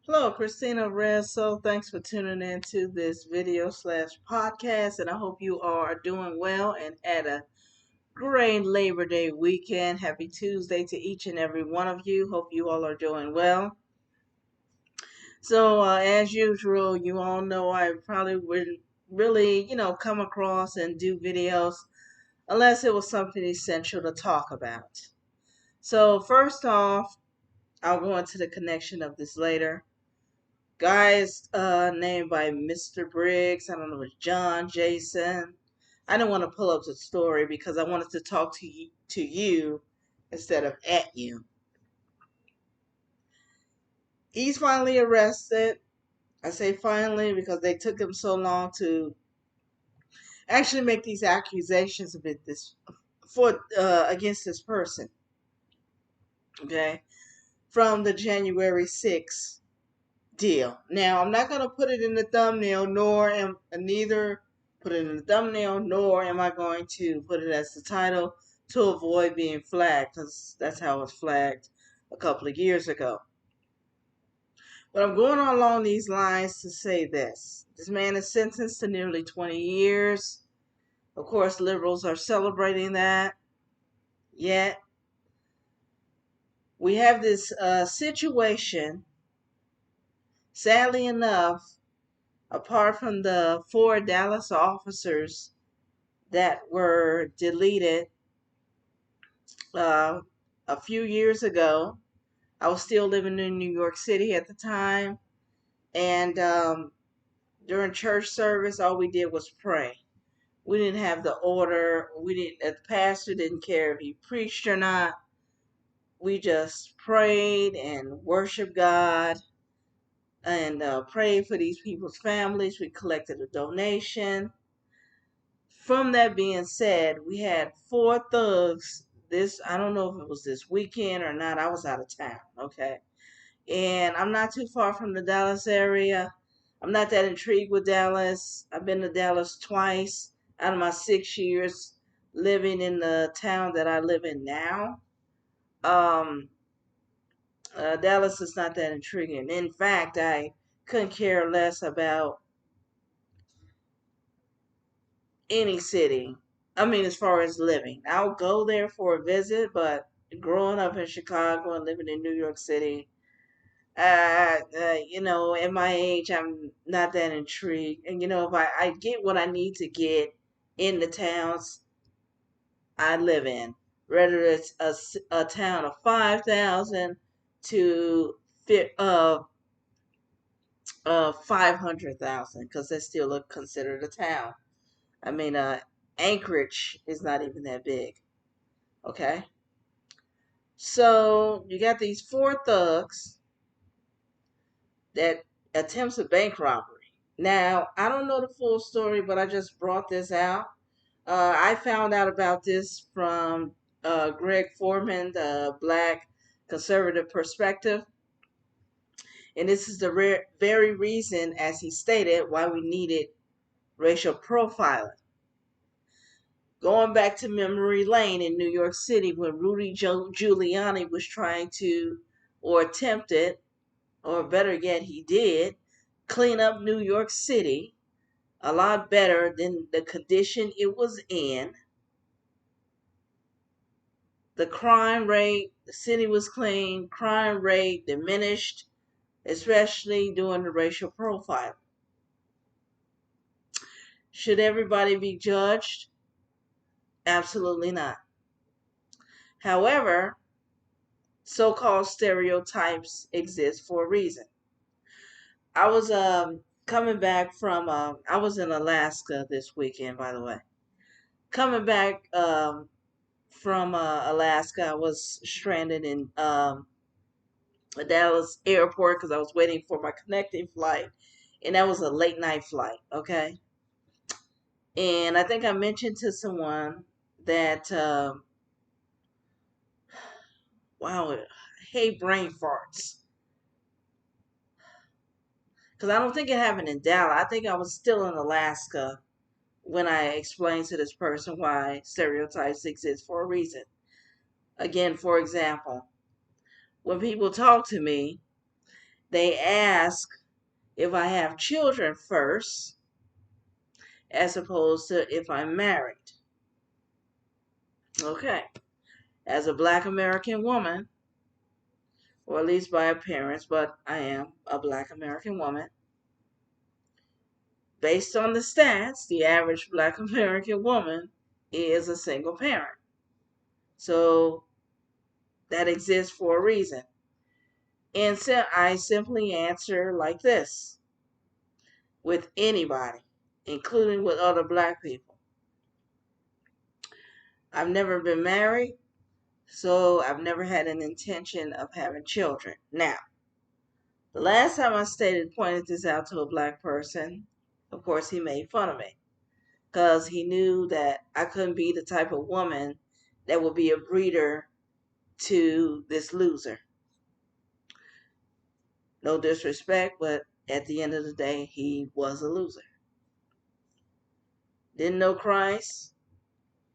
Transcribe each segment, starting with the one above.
Hello, Christina Resso. Thanks for tuning in to this video slash podcast, and I hope you are doing well and had a great Labor Day weekend. Happy Tuesday to each and every one of you. Hope you all are doing well. So, as usual, you all know I probably wouldn't really, come across and do videos unless it was something essential to talk about. So, first off, I'll go into the connection of this later. Guys named by Mr. Briggs. I don't know, if it's John, Jason. I didn't want to pull up the story because I wanted to talk to you instead of at you. He's finally arrested. I say finally because they took him so long to actually make these accusations of it this for against this person. Okay, from the January 6th deal. Now, I'm not going to put it in the thumbnail, nor am neither put it in the thumbnail, nor am I going to put it as the title to avoid being flagged, because that's how it was flagged a couple of years ago. But I'm going along these lines to say this. This man is sentenced to nearly 20 years. Of course, liberals are celebrating that. Yet, we have this situation, sadly enough, apart from the 4 Dallas officers that were deleted uh, a few years ago. I was still living in New York City at the time, and during church service, all we did was pray. We didn't have the order. We didn't. The pastor didn't care if he preached or not. We just prayed and worshiped God and prayed for these people's families. We collected a donation. From that being said, we had 4 thugs. This, I don't know if it was this weekend or not. I was out of town, okay? And I'm not too far from the Dallas area. I'm not that intrigued with Dallas. I've been to Dallas twice out of my 6 years living in the town that I live in now. Um, Dallas is not that intriguing. In fact, I couldn't care less about any city. I mean, as far as living, I'll go there for a visit, but growing up in Chicago and living in New York City, at my age, I'm not that intrigued. And, if I get what I need to get in the towns I live in, whether it's a town of 5,000 to 500,000, because that's still considered a town. I mean, Anchorage is not even that big. Okay. So you got these 4 thugs that attempts a bank robbery. Now, I don't know the full story, but I just brought this out. I found out about this from Greg Foreman, the Black Conservative Perspective. And this is the very reason, as he stated, why we needed racial profiling. Going back to memory lane in New York City when Rudy Giuliani was trying to, or attempted, or better yet, he did, clean up New York City a lot better than the condition it was in. The crime rate, the city was clean, crime rate diminished, especially during the racial profile. Should everybody be judged? Absolutely not. However, so-called stereotypes exist for a reason. I was coming back from I was in Alaska this weekend, by the way. Coming back from Alaska, I was stranded in the Dallas airport because I was waiting for my connecting flight, and that was a late night flight. Okay, and I think I mentioned to someone that wow, I hate brain farts because I don't think it happened in Dallas. I think I was still in Alaska when I explained to this person why stereotypes exist for a reason. Again, for example, when people talk to me, they ask if I have children first, as opposed to if I'm married. Okay. As a Black American woman, or at least by appearance, but I am a Black American woman. Based on the stats, the average Black American woman is a single parent. So that exists for a reason. And so I simply answer like this with anybody, including with other Black people. I've never been married, so I've never had an intention of having children. Now, the last time I pointed this out to a Black person, of course, he made fun of me because he knew that I couldn't be the type of woman that would be a breeder to this loser. No disrespect, but at the end of the day, he was a loser. Didn't know Christ,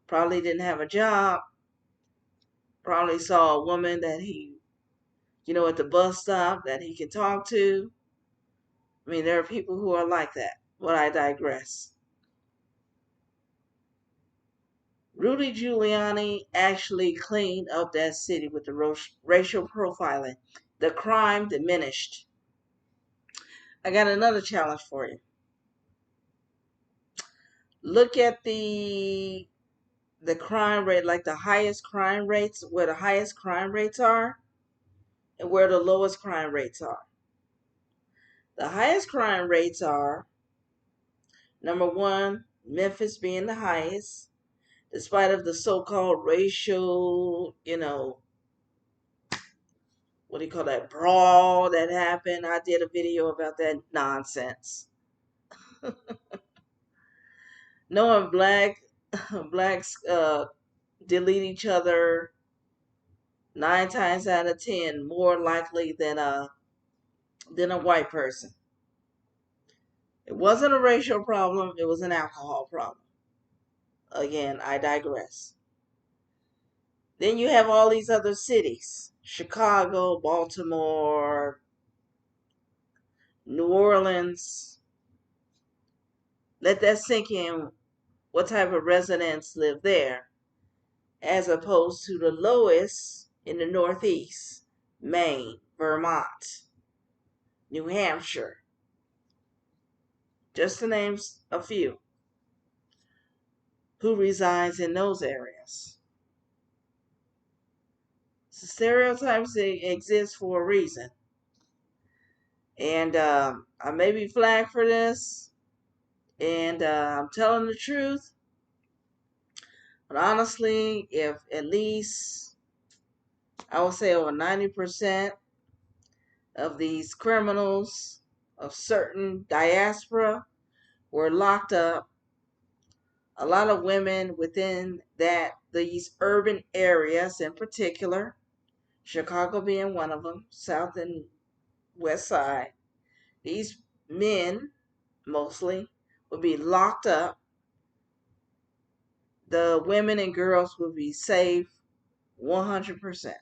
probably didn't have a job, probably saw a woman that he, at the bus stop that he could talk to. I mean, there are people who are like that, but I digress. Rudy Giuliani actually cleaned up that city with the racial profiling. The crime diminished. I got another challenge for you. Look at the crime rate, like the highest crime rates, where the highest crime rates are, and where the lowest crime rates are. The highest crime rates are, number one, Memphis being the highest, despite of the so-called racial, what do you call that, brawl that happened. I did a video about that nonsense. Knowing blacks delete each other 9 times out of 10 more likely than a white person. It wasn't a racial problem, it was an alcohol problem. Again, I digress. Then you have all these other cities: Chicago, Baltimore, New Orleans. Let that sink in, what type of residents live there, as opposed to the lowest in the Northeast: Maine, Vermont, New Hampshire, just to name a few. Who resides in those areas? So stereotypes, they exist for a reason. And I may be flagged for this, and I'm telling the truth. But honestly, if at least, I would say over 90% of these criminals of certain diaspora were locked up, a lot of women within these urban areas in particular, Chicago being one of them, South and West Side, these men mostly would be locked up. The women and girls would be safe 100%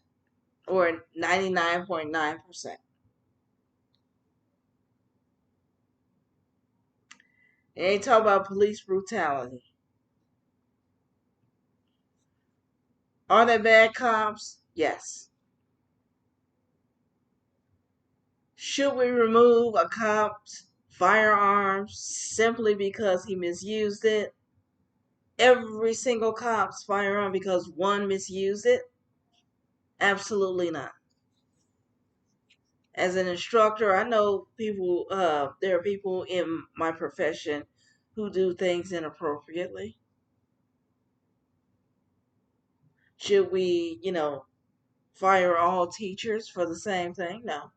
or 99.9%. And they talk about police brutality. Are they bad cops? Yes. Should we remove a cop's firearms simply because he misused it? Every single cop's firearm because one misused it? Absolutely not. As an instructor, I know people, there are people in my profession who do things inappropriately. Should we, fire all teachers for the same thing? No.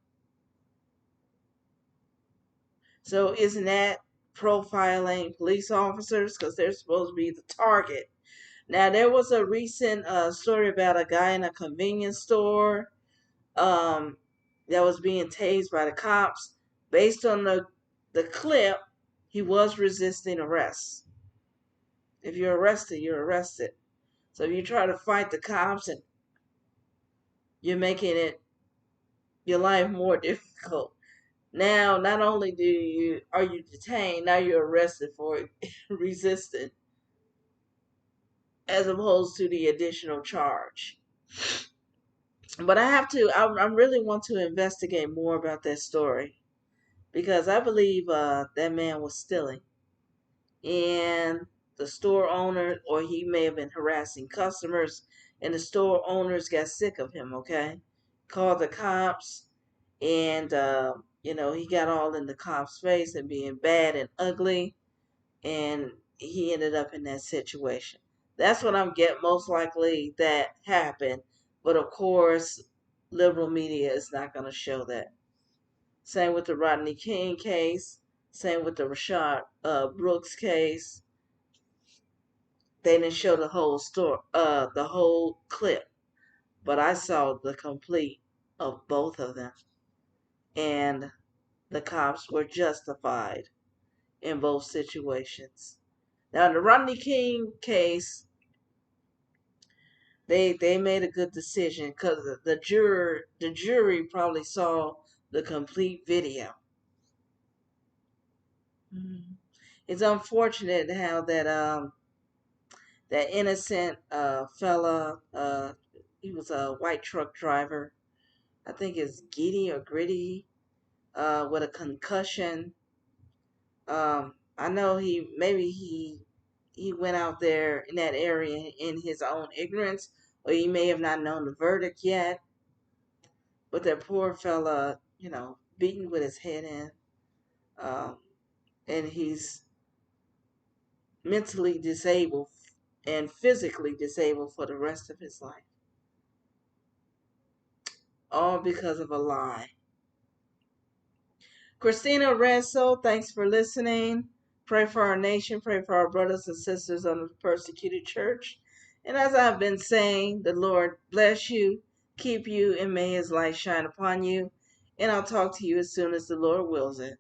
So isn't that profiling police officers because they're supposed to be the target? Now, there was a recent story about a guy in a convenience store that was being tased by the cops. Based on the clip, he was resisting arrest. If you're arrested, you're arrested. So if you try to fight the cops, and you're making your life more difficult. Now, not only are you detained, now you're arrested for resisting, as opposed to the additional charge. But I really want to investigate more about that story because I believe that man was stealing, and the store owner, or he may have been harassing customers, and the store owners got sick of him. Okay, called the cops, and he got all in the cops' face and being bad and ugly, and he ended up in that situation. That's what I'm getting. Most likely that happened, but of course, liberal media is not going to show that. Same with the Rodney King case. Same with the Rashad Brooks case. They didn't show the whole story, the whole clip, but I saw the complete of both of them, and the cops were justified in both situations. Now, in the Rodney King case, they made a good decision because the jury probably saw the complete video. Mm-hmm. It's unfortunate how that innocent fella, he was a white truck driver. I think it's Giddy or Gritty, with a concussion. I know he went out there in that area in his own ignorance, or he may have not known the verdict yet. But that poor fella, beaten with his head in, um, and he's mentally disabled and physically disabled for the rest of his life, all because of a lie. Christina Renzo, thanks for listening. Pray for our nation. Pray for our brothers and sisters on the persecuted church. And as I've been saying, the Lord bless you, keep you, and may his light shine upon you. And I'll talk to you as soon as the Lord wills it.